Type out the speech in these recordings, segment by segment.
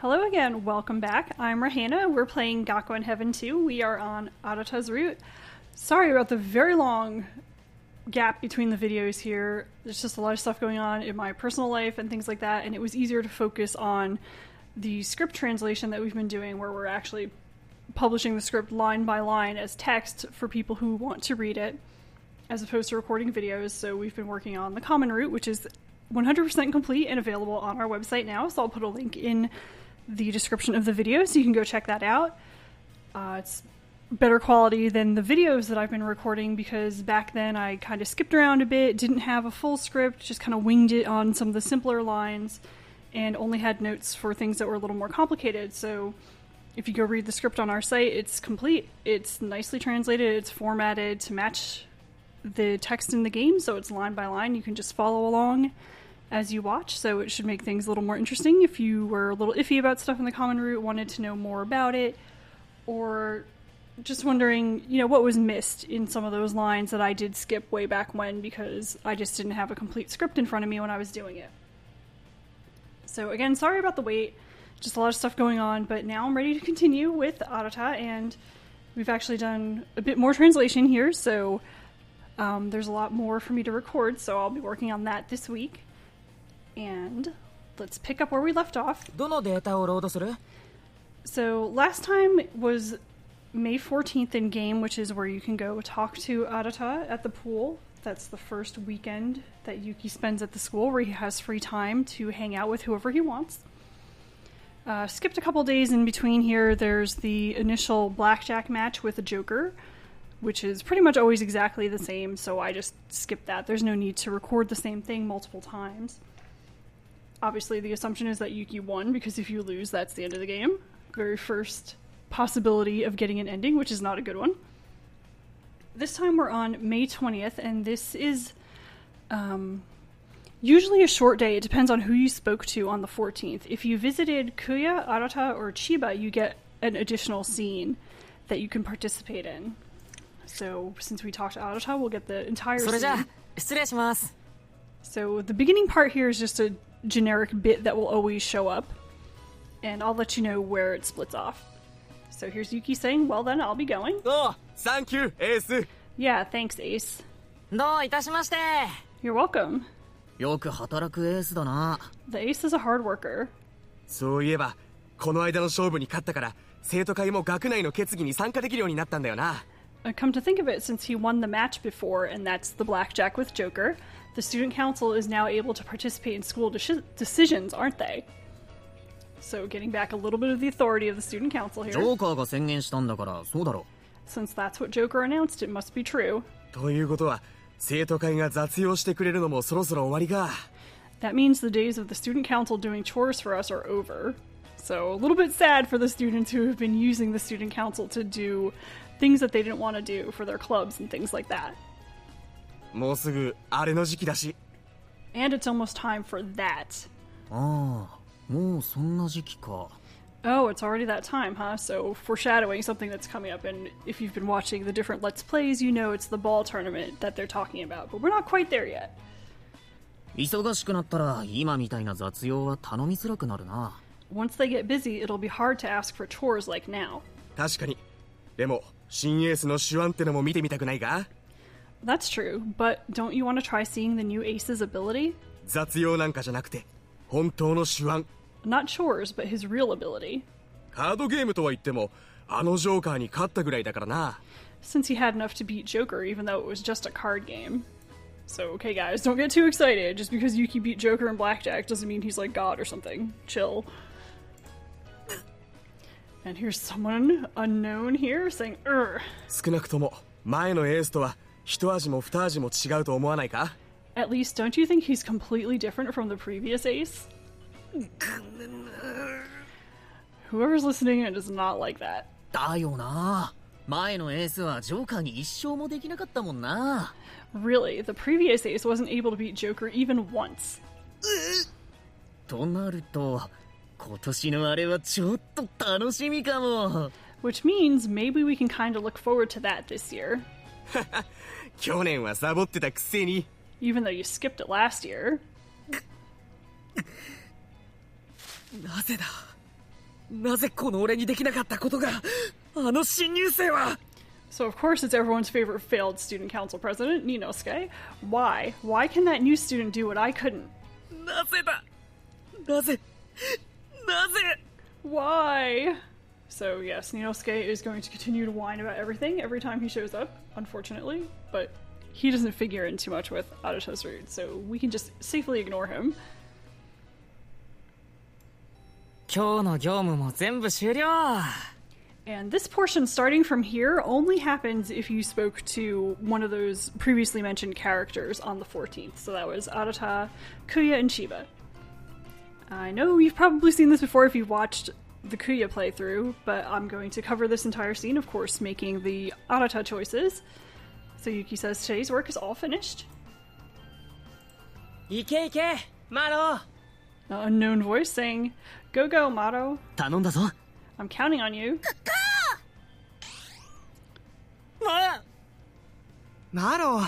Hello again, welcome back. I'm Rahana. We're playing Gakuen Heaven 2. We are on Arata's route. Sorry about the very long gap between the videos here. There's just a lot of stuff going on in my personal life and things like that, and it was easier to focus on the script translation that we've been doing, where we're actually publishing the script line by line as text for people who want to read it, as opposed to recording videos. So we've been working on the common route, which is 100% complete and available on our website now, so I'll put a link in the description of the video so you can go check that out. It's better quality than the videos that I've been recording, because back then I kind of skipped around a bit, didn't have a full script, just kind of winged it on some of the simpler lines, and only had notes for things that were a little more complicated. So if you go read the script on our site, it's complete, it's nicely translated, it's formatted to match the text in the game, so it's line by line. You can just follow along as you watch, so it should make things a little more interesting if you were a little iffy about stuff in the common route, wanted to know more about it, or just wondering, what was missed in some of those lines that I did skip way back when because I just didn't have a complete script in front of me when I was doing it. So again, sorry about the wait, just a lot of stuff going on, but now I'm ready to continue with Arata, and we've actually done a bit more translation here, so there's a lot more for me to record, so I'll be working on that this week. And let's pick up where we left off. So last time was May 14th in game, which is where you can go talk to Arata at the pool. That's the first weekend that Yuki spends at the school, where he has free time to hang out with whoever he wants. Skipped a couple days in between here. There's the initial blackjack match with a Joker, which is pretty much always exactly the same, so I just skipped that. There's no need to record the same thing multiple times. Obviously, the assumption is that Yuki won, because if you lose, that's the end of the game. Very first possibility of getting an ending, which is not a good one. This time we're on May 20th, and this is usually a short day. It depends on who you spoke to on the 14th. If you visited Kuya, Arata, or Chiba, you get an additional scene that you can participate in. So, since we talked to Arata, we'll get the entire scene. So, the beginning part here is just a generic bit that will always show up, and I'll let you know where it splits off. So here's Yuki saying, well then, I'll be going. Oh, thank you, Ace. Yeah, thanks, Ace. どういたしまして You're welcome. よく働くエースだな The Ace is a hard worker. そういえば、この間の勝負に勝ったから、生徒会も学内の決議に参加できるようになったんだよな。Come to think of it, since he won the match before, and that's the blackjack with Joker, the student council is now able to participate in school decisions, aren't they? So getting back a little bit of the authority of the student council here. ジョーカーが宣言したんだからそうだろ Since that's what Joker announced, it must be true. ということは、生徒会が雑用してくれるのもそろそろ終わりか。That means the days of the student council doing chores for us are over. So a little bit sad for the students who have been using the student council to do things that they didn't want to do for their clubs and things like that. もうすぐあれの時期だし。And it's almost time for that. ああもうそんな時期か Oh, it's already that time, huh? So foreshadowing something that's coming up, and if you've been watching the different Let's Plays, you know it's the ball tournament that they're talking about, but we're not quite there yet. 忙しくなったら今みたいな雑用は頼みづらくなるな Once they get busy, it'll be hard to ask for chores like now. 確かに。でも、新エースの手腕ってのも見てみたくないか？ That's true, but don't you want to try seeing the new Ace's ability? 雑用なんかじゃなくて、本当の手腕。Not chores, but his real ability. カードゲームとは言っても、あのジョーカーに勝ったぐらいだからな。Since he had enough to beat Joker, even though it was just a card game. So, okay guys, don't get too excited. Just because Yuki beat Joker in Blackjack doesn't mean he's like God or something. Chill. And here's someone unknown here saying, Urgh. 少なくとも、前のエースとは、一味も二味も違うと思わないか？ At least, don't you think he's completely different from the previous Ace? Whoever's listening in does not like that. だよな前のエースはジョーカーに一勝もできなかったもんな Really, the previous Ace wasn't able to beat Joker even once. となると今年のあれはちょっと楽しみかも Which means maybe we can kind of look forward to that this year. 去年はサボってたくせに。Even though you skipped it last year. なぜだなぜこの俺にできなかったことが、あの新入生は。 So of course it's everyone's favorite failed student council president, Ninosuke. Why? Why can that new student do what I couldn't? なぜだ、なぜ、なぜ。 Why? So yes, Ninosuke is going to continue to whine about everything every time he shows up, unfortunately, but he doesn't figure in too much with Arata's route, so we can just safely ignore him. 今日の業務も全部終了。 And this portion starting from here only happens if you spoke to one of those previously mentioned characters on the 14th. So that was Arata, Kuya, and Chiba. I know you've probably seen this before if you've watched the Kuya playthrough, but I'm going to cover this entire scene, of course, making the Arata choices. So Yuki says today's work is all finished. いけいけ、マロ。 An unknown voice saying, "Go go, Mato. 頼んだぞ。 I'm counting on you." マロ、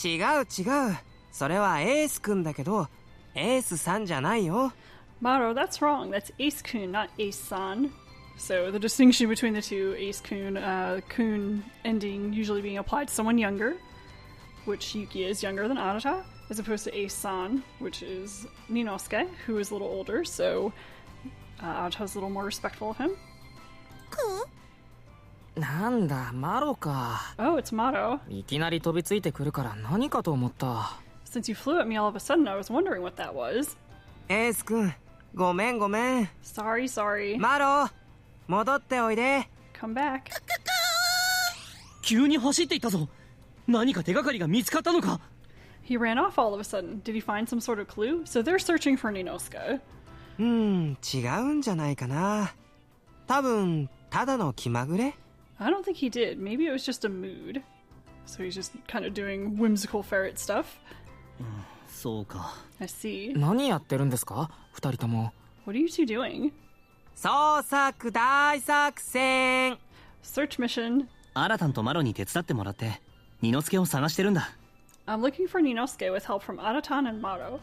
違う違う。それはエースくんだけど、エースさんじゃないよ。 Mato, that's wrong. That's Ace-kun, not Ace-san. So the distinction between the two, Ace-kun, kun ending usually being applied to someone younger, which Yuki is younger than Arata, as opposed to Ace-san, which is Ninosuke, who is a little older, so Arata's a little more respectful of him. なんだ、マロか。 Oh, it's Mato. いきなり飛びついてくるから何かと思った。 Since you flew at me all of a sudden, I was wondering what that was. エースくん、ごめんごめん。 Sorry, sorry. マロ、戻っておいで。 Come back. 急に走っていったぞ。何か手がかりが見つかったのか。 He ran off all of a sudden. Did he find some sort of clue? So they're searching for Ninosuke. 違うんじゃないかな。多分、ただの気まぐれ。 I don't think he did. Maybe it was just a mood. So he's just kind of doing whimsical ferret stuff. そうか。 I see. 何やってるんですか二人とも。 What are you two doing? 捜索大作戦。 Search mission. アラタンとマロに手伝ってもらってニノスケを探してるんだ。 I'm looking for Ninosuke with help from Aratan and Mato.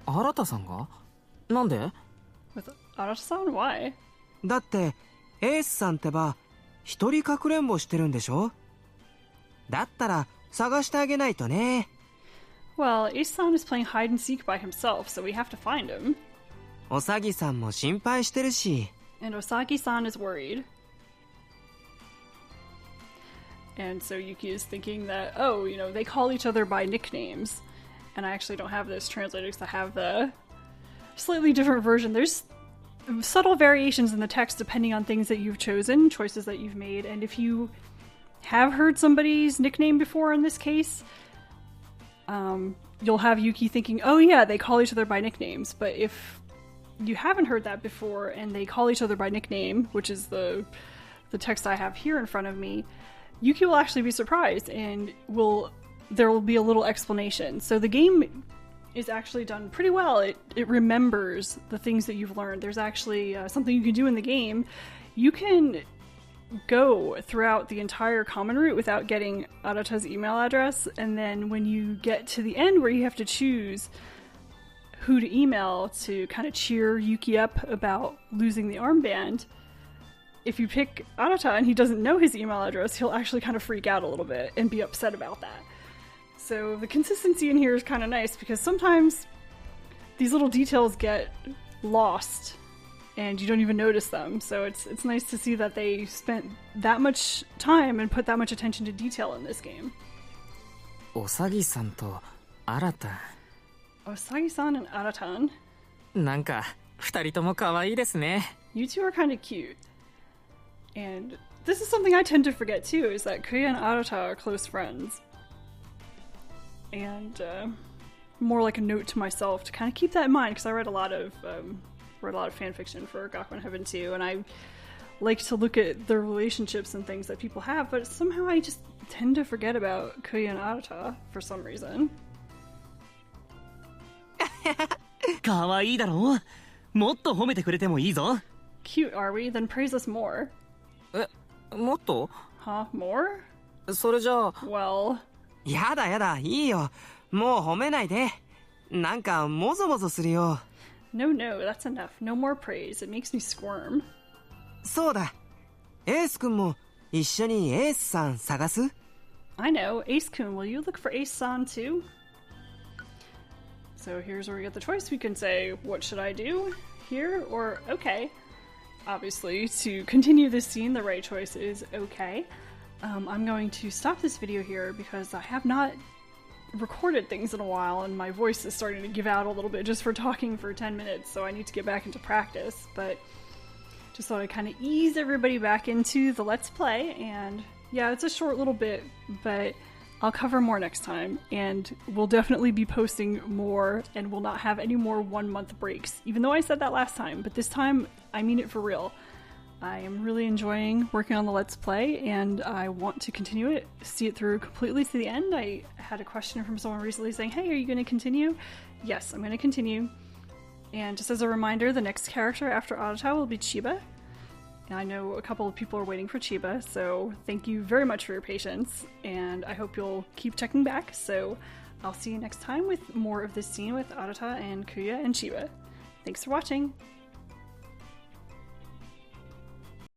新さんがなんで With Arata-san? Why? だって、エースさんってば、一人かくれんぼしてるんでしょ。だったら、探してあげないとね。 Well, Ace-san is playing hide and seek by himself, so we have to find him. おさぎさんも心配してるし。 And Osaki-san is worried. And so Yuki is thinking that, oh, you know, they call each other by nicknames. And I actually don't have this translated because I have the slightly different version. There's subtle variations in the text depending on things that you've chosen, choices that you've made. And if you have heard somebody's nickname before in this case, you'll have Yuki thinking, oh yeah, they call each other by nicknames. But if you haven't heard that before and they call each other by nickname, which is the text I have here in front of me, Yuki will actually be surprised and there will be a little explanation. So the game is actually done pretty well. It remembers the things that you've learned. There's actually something you can do in the game. You can go throughout the entire common route without getting Arata's email address, and then when you get to the end where you have to choose who to email to kind of cheer Yuki up about losing the armband, if you pick Arata and he doesn't know his email address, he'll actually kind of freak out a little bit and be upset about that. So the consistency in here is kind of nice because sometimes these little details get lost and you don't even notice them. So it's nice to see that they spent that much time and put that much attention to detail in this game. おさぎさんと新た。 Osagi-san and Aratan. なんか二人とも可愛いですね。 You two are kind of cute. And this is something I tend to forget too, is that Kuya and Arata are close friends. And more like a note to myself to kind of keep that in mind, because I read a lot of fan fiction for Gakuen Heaven 2, and I like to look at the relationships and things that people have, but somehow I just tend to forget about Kuya and Arata for some reason. かわいいだろう。もっと褒めてくれてもいいぞ。 Cute, are we? Then praise us more. もっと Huh? More? それじゃあ Well... やだやだ、いいよ。もう褒めないで。なんか、もぞもぞするよ。No, that's enough. No more praise. It makes me squirm. そうだ。エース君も一緒にエースさん探す？ I know. Ace-kun, will you look for Ace-san too? So here's where we get the choice. We can say, what should I do? Here or okay. Obviously, to continue this scene, the right choice is okay. I'm going to stop this video here because I have not recorded things in a while and my voice is starting to give out a little bit just for talking for 10 minutes, so I need to get back into practice. But just thought I'd kind of ease everybody back into the Let's Play, and yeah, it's a short little bit, but I'll cover more next time, and we'll definitely be posting more, and we'll not have any more 1 month breaks, even though I said that last time, but this time, I mean it for real. I am really enjoying working on the Let's Play, and I want to continue it, see it through completely to the end. I had a question from someone recently saying, hey, are you going to continue? Yes, I'm going to continue. And just as a reminder, the next character after Arata will be Chiba. And I know a couple of people are waiting for Chiba, so thank you very much for your patience, and I hope you'll keep checking back, so I'll see you next time with more of this scene with Arata and Kuya and Chiba. Thanks for watching!